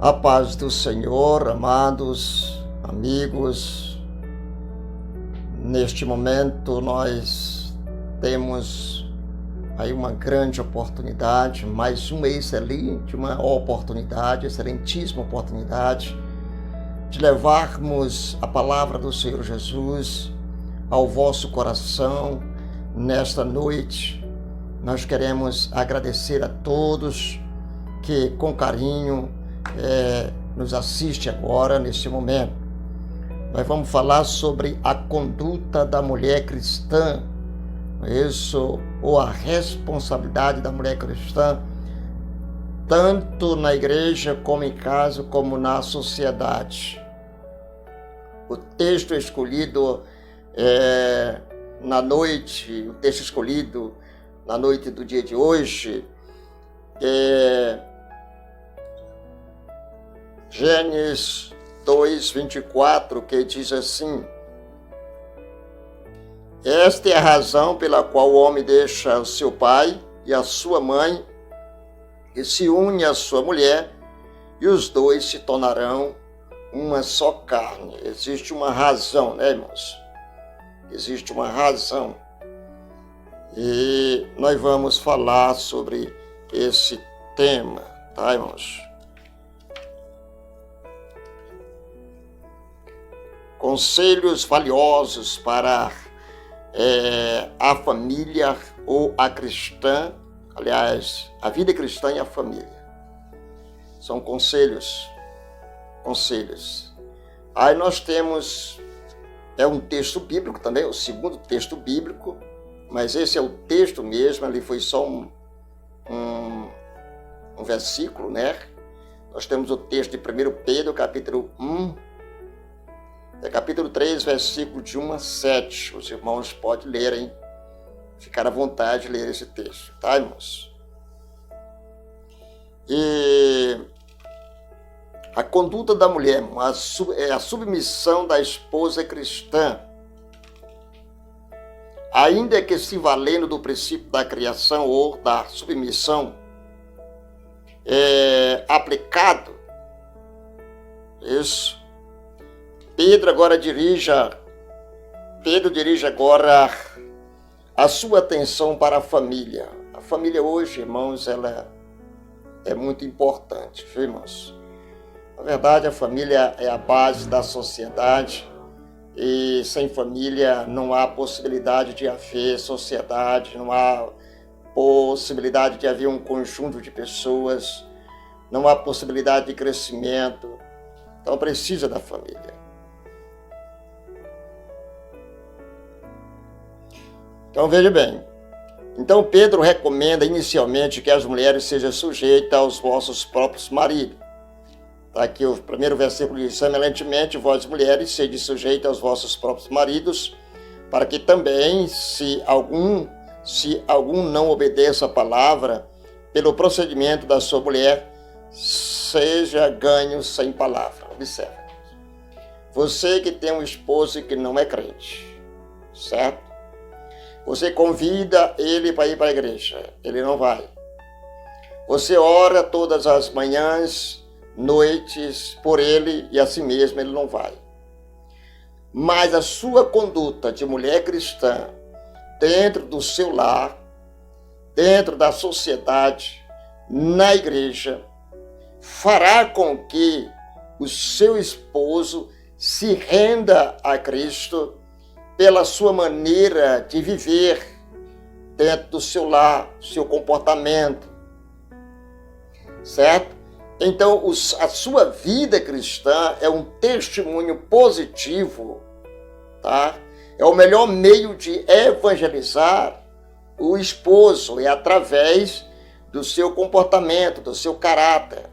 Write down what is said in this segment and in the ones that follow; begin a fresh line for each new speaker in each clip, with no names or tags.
A paz do Senhor, amados amigos. Neste momento nós temos aí uma grande oportunidade, mais uma excelentíssima oportunidade de levarmos a palavra do Senhor Jesus ao vosso coração nesta noite. Nós queremos agradecer a todos que com carinho nos assiste agora, neste momento. Nós vamos falar sobre a conduta da mulher cristã, isso, ou a responsabilidade da mulher cristã, tanto na igreja como em casa, como na sociedade. O texto escolhido na noite do dia de hoje é Gênesis 2:24, que diz assim: esta é a razão pela qual o homem deixa o seu pai e a sua mãe e se une à sua mulher, e os dois se tornarão uma só carne. Existe uma razão, né, irmãos? Existe uma razão. E nós vamos falar sobre esse tema, tá, irmãos? Conselhos valiosos para a família ou a cristã, aliás, a vida cristã e a família. São conselhos. Aí nós temos, um texto bíblico também, o segundo texto bíblico, mas esse é o texto mesmo, ali foi só um versículo, né? Nós temos o texto de 1 Pedro, capítulo 1, capítulo 3, versículo de 1 a 7. Os irmãos podem lerem, ficar à vontade de ler esse texto, tá, irmãos? E a conduta da mulher, a submissão da esposa cristã, ainda que se valendo do princípio da criação ou da submissão, aplicado, isso. Pedro dirige agora a sua atenção para a família. A família hoje, irmãos, ela é muito importante, viu, irmãos? Na verdade, a família é a base da sociedade e sem família não há possibilidade de haver sociedade, não há possibilidade de haver um conjunto de pessoas, não há possibilidade de crescimento. Então precisa da família. Então veja bem, então Pedro recomenda inicialmente que as mulheres sejam sujeitas aos vossos próprios maridos. Está aqui o primeiro versículo diz: semelhantemente, vós mulheres, sede sujeitas aos vossos próprios maridos, para que também, se algum não obedeça a palavra, pelo procedimento da sua mulher, seja ganho sem palavra. Observe. Você que tem um esposo que não é crente, certo? Você convida ele para ir para a igreja, ele não vai. Você ora todas as manhãs, noites por ele e assim mesmo ele não vai. Mas a sua conduta de mulher cristã, dentro do seu lar, dentro da sociedade, na igreja, fará com que o seu esposo se renda a Cristo pela sua maneira de viver dentro do seu lar, seu comportamento, certo? Então, a sua vida cristã é um testemunho positivo, tá? É o melhor meio de evangelizar o esposo, é através do seu comportamento, do seu caráter,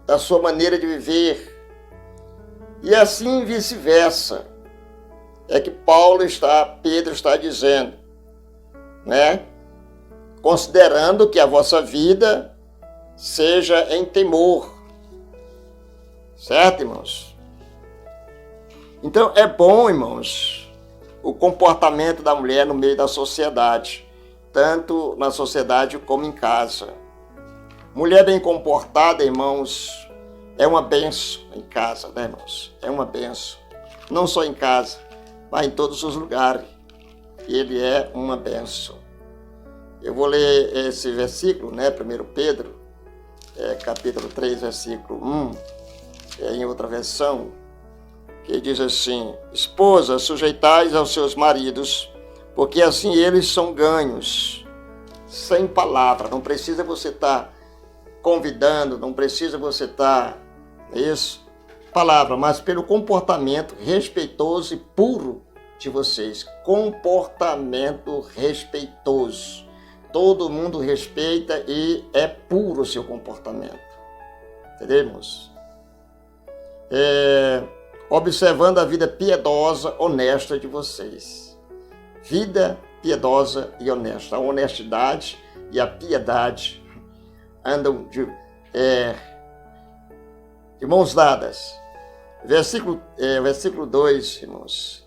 da sua maneira de viver. E assim vice-versa. É que Pedro está dizendo, né? Considerando que a vossa vida seja em temor. Certo, irmãos? Então, é bom, irmãos, o comportamento da mulher no meio da sociedade, tanto na sociedade como em casa. Mulher bem comportada, irmãos, é uma benção em casa, né, irmãos? É uma benção. Não só em casa, mas em todos os lugares. Ele é uma benção. Eu vou ler esse versículo, né, 1 Pedro, capítulo 3, versículo 1, em outra versão, que diz assim: esposas, sujeitais aos seus maridos, porque assim eles são ganhos, sem palavra. Não precisa você estar convidando, não precisa você estar, palavra, mas pelo comportamento respeitoso e puro de vocês. Comportamento respeitoso. Todo mundo respeita e é puro o seu comportamento. Entendemos? Observando a vida piedosa, honesta de vocês. Vida piedosa e honesta. A honestidade e a piedade andam de mãos dadas. Versículo 2, irmãos.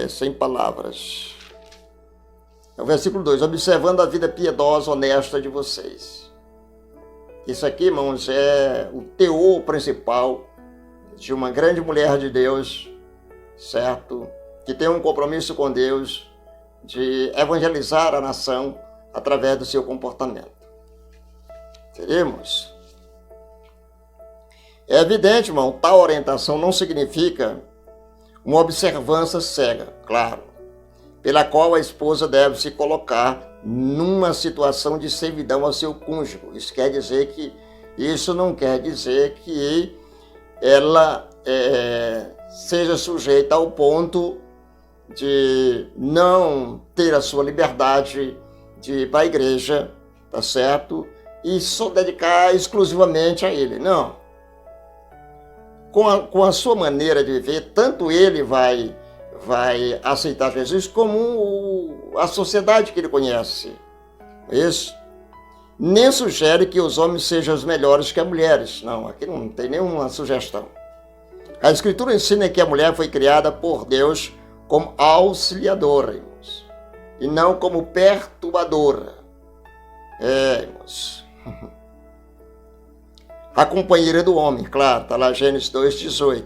Sem palavras. O versículo 2. Observando a vida piedosa, honesta de vocês. Isso aqui, irmãos, é o teor principal de uma grande mulher de Deus, certo? Que tem um compromisso com Deus de evangelizar a nação através do seu comportamento. Teremos? É evidente, irmão, tal orientação não significa uma observância cega, claro, pela qual a esposa deve se colocar numa situação de servidão ao seu cônjuge. Isso não quer dizer que ela seja sujeita ao ponto de não ter a sua liberdade de ir para a igreja, tá certo? E só dedicar exclusivamente a ele. Não. Com a sua maneira de viver, tanto ele vai aceitar Jesus como a sociedade que ele conhece. Isso. Nem sugere que os homens sejam os melhores que as mulheres. Não, aqui não tem nenhuma sugestão. A Escritura ensina que a mulher foi criada por Deus como auxiliadora, irmãos, e não como perturbadora. Irmãos. A companheira do homem, claro, está lá Gênesis 2,18.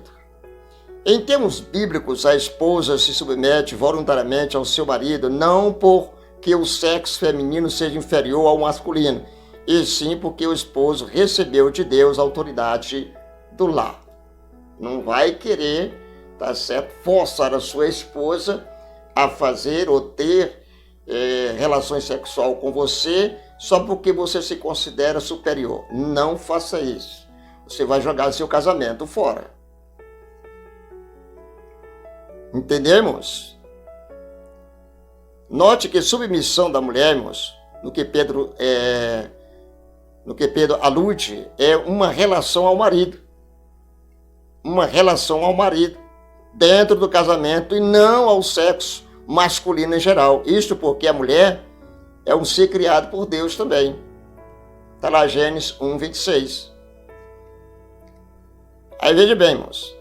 Em termos bíblicos, a esposa se submete voluntariamente ao seu marido, não porque o sexo feminino seja inferior ao masculino, e sim porque o esposo recebeu de Deus a autoridade do lar. Não vai querer, tá certo, forçar a sua esposa a fazer ou ter relações sexuais com você só porque você se considera superior. Não faça isso. Você vai jogar seu casamento fora. Entendemos? Note que submissão da mulher, irmãos, no que Pedro alude, é uma relação ao marido. Uma relação ao marido dentro do casamento e não ao sexo masculino em geral. Isto porque a mulher é um ser criado por Deus também. Está lá Gênesis 1:26. Aí veja bem, irmãos.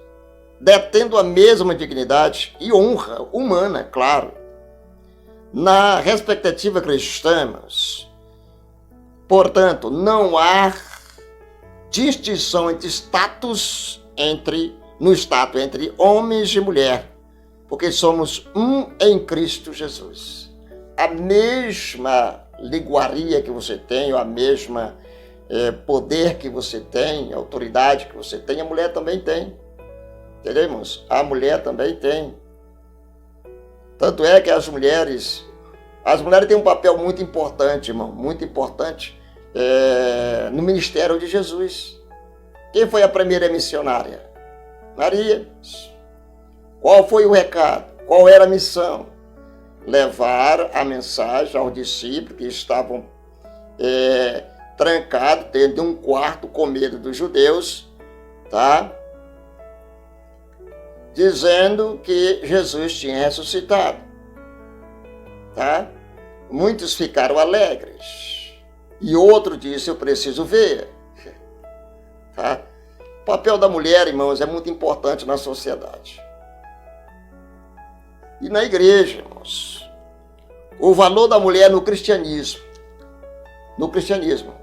Detendo a mesma dignidade e honra humana, claro. Na respectiva cristã, irmãos, portanto, não há distinção entre status entre homens e mulher, porque somos um em Cristo Jesus. A mesma liguaria que você tem, ou a mesma poder que você tem, autoridade que você tem, a mulher também tem. Entendemos? A mulher também tem. Tanto é que as mulheres têm um papel muito importante, irmão, muito importante no ministério de Jesus. Quem foi a primeira missionária? Maria. Qual foi o recado? Qual era a missão? Levar a mensagem aos discípulos que estavam trancados dentro de um quarto com medo dos judeus, tá? Dizendo que Jesus tinha ressuscitado, tá? Muitos ficaram alegres e outro disse: eu preciso ver, tá? O papel da mulher, irmãos, é muito importante na sociedade e na igreja, irmãos. O valor da mulher no cristianismo no cristianismo.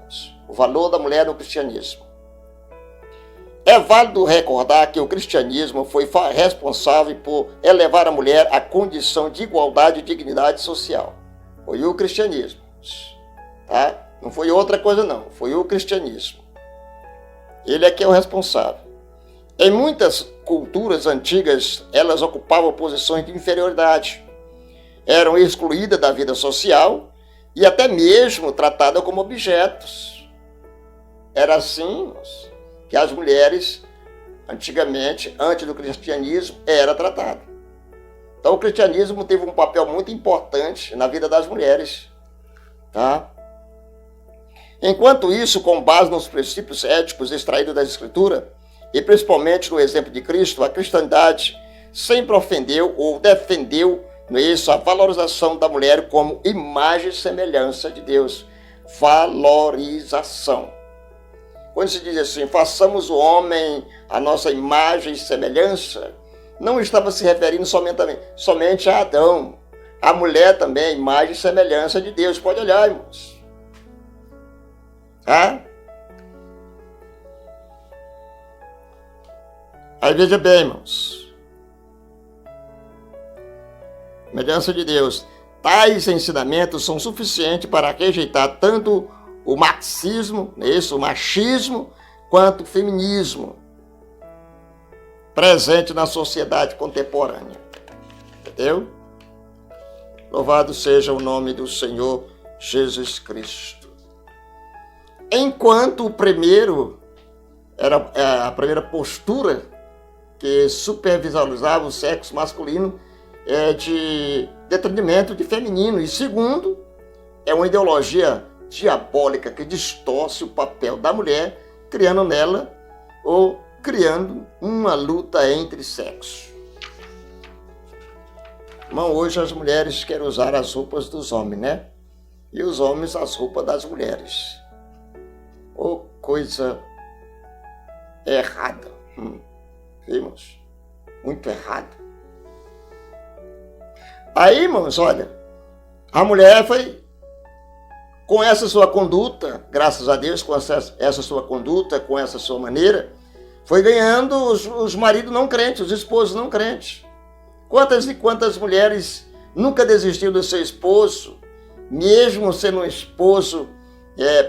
O valor da mulher no cristianismo. É válido recordar que o cristianismo foi responsável por elevar a mulher à condição de igualdade e dignidade social. Foi o cristianismo. Tá? Não foi outra coisa não, foi o cristianismo. Ele é que é o responsável. Em muitas culturas antigas, elas ocupavam posições de inferioridade. Eram excluídas da vida social e até mesmo tratadas como objetos. Era assim que as mulheres, antigamente, antes do cristianismo, era tratada. Então o cristianismo teve um papel muito importante na vida das mulheres. Tá? Enquanto isso, com base nos princípios éticos extraídos da Escritura, e principalmente no exemplo de Cristo, a cristandade sempre ofendeu ou defendeu a valorização da mulher como imagem e semelhança de Deus. Valorização. Quando se diz assim, façamos o homem a nossa imagem e semelhança, não estava se referindo somente a Adão. A mulher também é a imagem e semelhança de Deus. Pode olhar, irmãos. Tá? Aí veja bem, irmãos. Semelhança de Deus. Tais ensinamentos são suficientes para rejeitar tanto o marxismo, o machismo, quanto o feminismo presente na sociedade contemporânea. Entendeu? Louvado seja o nome do Senhor Jesus Cristo. Enquanto a primeira postura que supervisualizava o sexo masculino é de detrimento de feminino, e segundo, é uma ideologia diabólica que distorce o papel da mulher, criando nela ou criando uma luta entre sexos. Irmão, hoje as mulheres querem usar as roupas dos homens, né? E os homens as roupas das mulheres. Oh, coisa errada. Vimos? Muito errado. Aí, irmãos, olha, a mulher foi, com essa sua conduta, graças a Deus, com essa sua conduta, com essa sua maneira, foi ganhando os maridos não crentes, os esposos não crentes. Quantas e quantas mulheres nunca desistiram do seu esposo, mesmo sendo um esposo,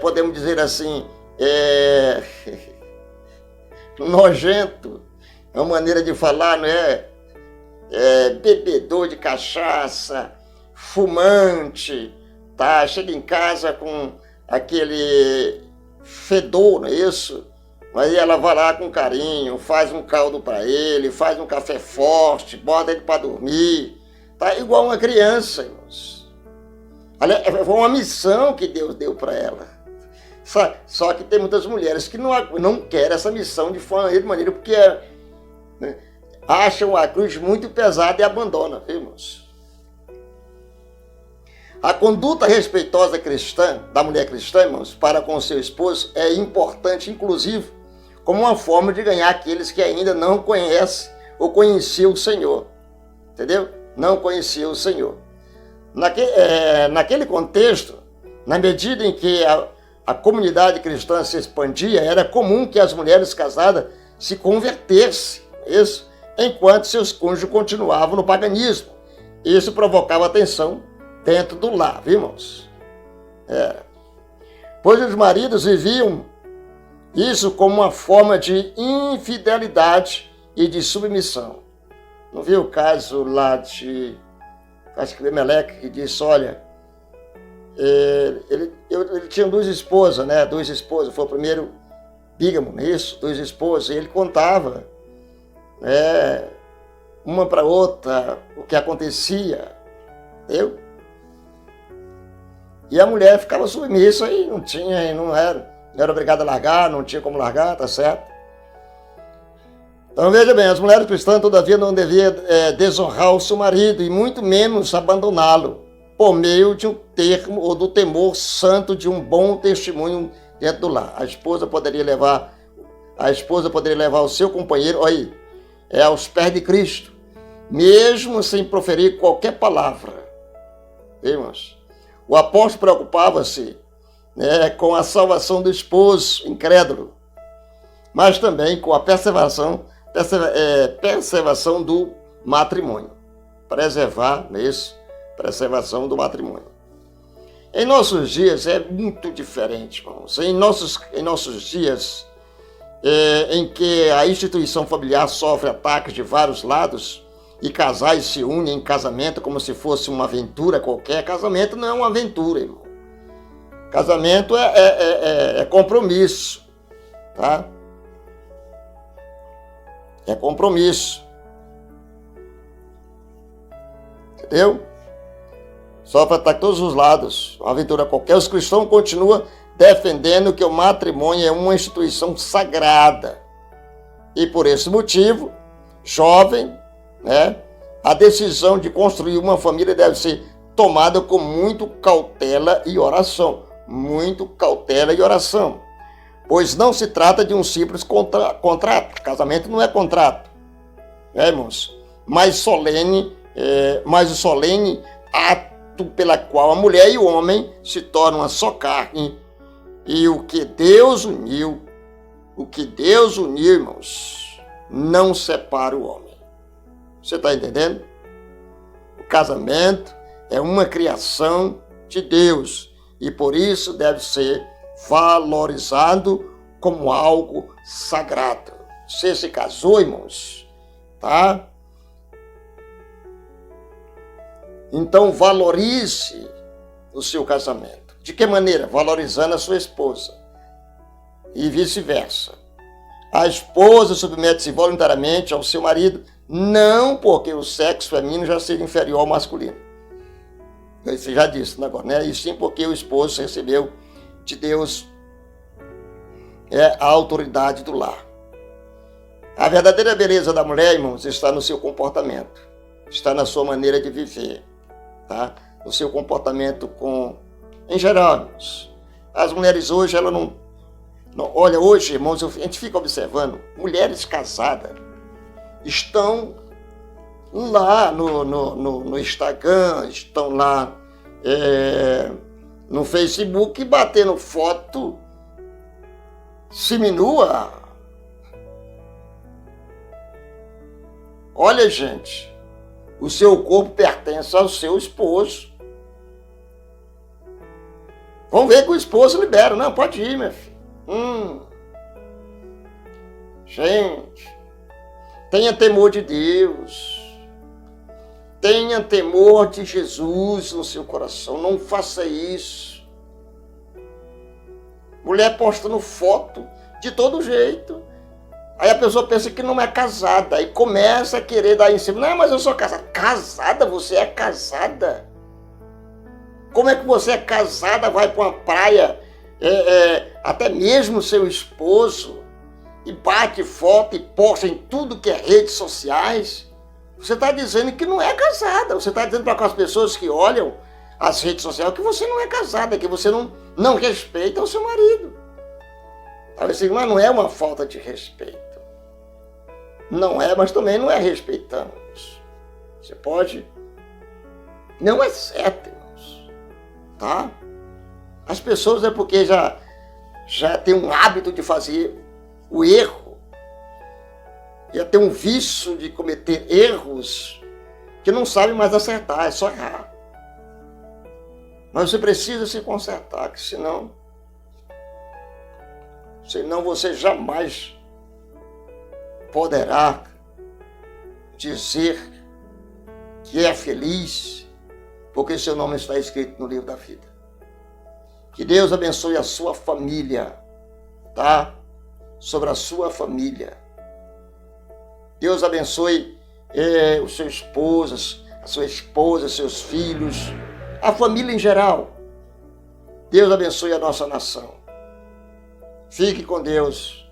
podemos dizer assim, nojento, é uma maneira de falar, não é? Bebedor de cachaça, fumante, tá? Chega em casa com aquele fedor, não é isso? Mas ela vai lá com carinho, faz um caldo para ele, faz um café forte, bota ele para dormir, tá? Igual uma criança, irmãos. Foi uma missão que Deus deu para ela. Só que tem muitas mulheres que não querem essa missão de maneira porque acham a cruz muito pesada e abandonam, viu, irmãos? A conduta respeitosa cristã, da mulher cristã, irmãos, para com seu esposo é importante, inclusive, como uma forma de ganhar aqueles que ainda não conhecem ou conheciam o Senhor. Entendeu? Não conheciam o Senhor. Naquele contexto, na medida em que a comunidade cristã se expandia, era comum que as mulheres casadas se convertessem, isso, enquanto seus cônjuges continuavam no paganismo. Isso provocava tensão dentro do lar, viu, irmãos? Pois os maridos viviam isso como uma forma de infidelidade e de submissão. Não viu o caso lá de, acho que Elimeleque, que disse, olha, ele tinha duas esposas, né? Duas esposas, foi o primeiro bígamo, não é isso? Duas esposas, e ele contava, uma para outra o que acontecia, entendeu? E a mulher ficava submissa e não era obrigada a largar, não tinha como largar, tá certo? Então veja bem, as mulheres cristãs todavia não deviam desonrar o seu marido e muito menos abandoná-lo por meio de um termo ou do temor santo de um bom testemunho dentro do lar. A esposa poderia levar o seu companheiro, olha aí, aos pés de Cristo, mesmo sem proferir qualquer palavra. Irmãos, o apóstolo preocupava-se né, com a salvação do esposo incrédulo, mas também com a preservação do matrimônio. Preservar mesmo, preservação do matrimônio. Em nossos dias é muito diferente, irmãos. Em nossos dias, em que a instituição familiar sofre ataques de vários lados e casais se unem em casamento como se fosse uma aventura qualquer, casamento não é uma aventura, irmão. Casamento é compromisso, tá? É compromisso. Entendeu? Sofre ataque de todos os lados, uma aventura qualquer. Os cristãos continuam defendendo que o matrimônio é uma instituição sagrada. E por esse motivo, jovem, né, a decisão de construir uma família deve ser tomada com muito cautela e oração. Muito cautela e oração. Pois não se trata de um simples contrato. Casamento não é contrato, né, irmãos? Mas o solene ato pela qual a mulher e o homem se tornam uma só carne. E o que Deus uniu, irmãos, não separa o homem. Você está entendendo? O casamento é uma criação de Deus e por isso deve ser valorizado como algo sagrado. Você se casou, irmãos, tá? Então valorize o seu casamento. De que maneira? Valorizando a sua esposa. E vice-versa. A esposa submete-se voluntariamente ao seu marido, não porque o sexo feminino já seja inferior ao masculino. Você já disse agora, né? E sim porque o esposo recebeu de Deus a autoridade do lar. A verdadeira beleza da mulher, irmãos, está no seu comportamento. Está na sua maneira de viver. Tá? No seu comportamento em geral, irmãos. As mulheres hoje, elas não... Olha, hoje, irmãos, a gente fica observando, mulheres casadas estão lá no Instagram, estão lá no Facebook batendo foto seminua. Olha, gente, o seu corpo pertence ao seu esposo. Vamos ver que o esposo libera. Não, pode ir, minha filha. Gente, tenha temor de Deus. Tenha temor de Jesus no seu coração. Não faça isso. Mulher postando foto de todo jeito. Aí a pessoa pensa que não é casada. Aí começa a querer dar em cima. Não, mas eu sou casada. Casada? Você é casada? Como é que você é casada, vai para uma praia, até mesmo seu esposo, e bate foto e posta em tudo que é redes sociais? Você está dizendo que não é casada. Você está dizendo para as pessoas que olham as redes sociais que você não é casada, que você não respeita o seu marido. Talvez assim, mas não é uma falta de respeito. Não é, mas também não é respeitamos. Você pode... Não é certo, irmãos. Tá? As pessoas é porque já tem um hábito de fazer o erro. Já tem um vício de cometer erros que não sabem mais acertar, é só errar. Mas você precisa se consertar, que senão você jamais poderá dizer que é feliz, porque seu nome está escrito no livro da vida. Que Deus abençoe a sua família, tá? Sobre a sua família. Deus abençoe a sua esposa, seus filhos, a família em geral. Deus abençoe a nossa nação. Fique com Deus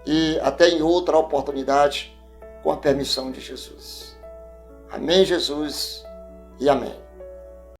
e até em outra oportunidade, com a permissão de Jesus. Amém, Jesus, e amém.